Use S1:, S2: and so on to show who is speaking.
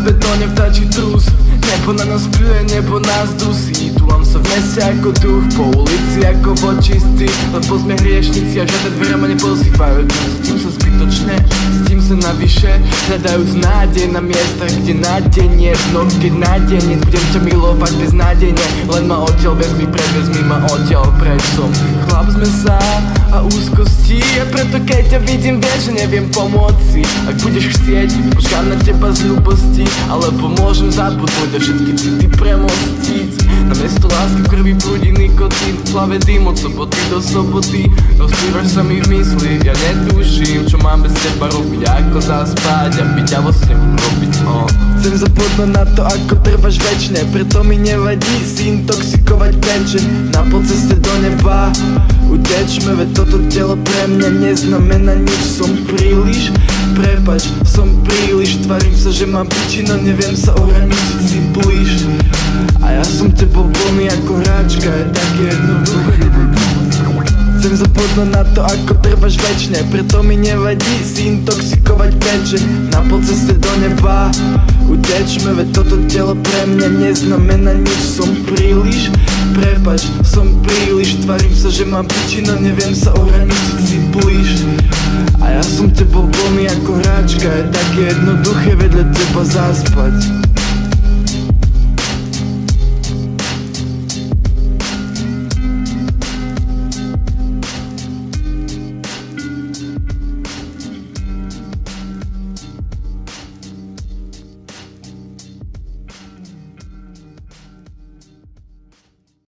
S1: betóne vtáčí trus. Nebo na nás pľuje, nebo nás dusí. Tulám sa v meste ako duch, po ulici ako vočistý. Lebo sme hriešnici a žiadne dvere ma nepozývajú. Cítim sa zbytočne, cítim sa navyše, hľadajúc nádej na miestach, kde nádej nie je dno. Keď nádej nie, budem ťa milovať beznádejne. Len ma odtiaľ vezmi preč, vezmi ma odtiaľ preč. Som chlap z mesa a úzkosti, a preto keď ťa vidím, vieš, že neviem pomôcť si. Ak budeš chcieť, počkám na teba z ľúbosti, alebo môžem zabudnúť a všetky city premostiť. Namiesto lásky v krvi prúdi nikotín, v hlave dým od soboty do soboty. Rozplývaš sa mi v mysli, ja netuším, čo mám bez teba robiť, ako zaspať a byť a vo sne robiť. Chcem zabudnúť na to, ako trváš večne, preto mi nevadí si intoxikovať penčen. Na polceste do neba utečme, veď toto telo pre mňa neznamená nič. Som príliš, prepáč, som príliš, tvarím sa, že mám piči, no neviem sa ohraničiť, si blíž. A ja som tebou plný ako hráčka, je také jednoduché. Chcem zabudnúť na to, ako trváš večne, preto mi nevadí si intoxikovať penčen. Na polceste do neba utečme, veď toto telo pre mňa neznamená nič. Som príliš, prepáč, som príliš, tvarím sa, že mám piči, no neviem sa ohraničiť, si blíž. A ja som tebou plný ako hráčka, je také jednoduché vedľa teba zaspať.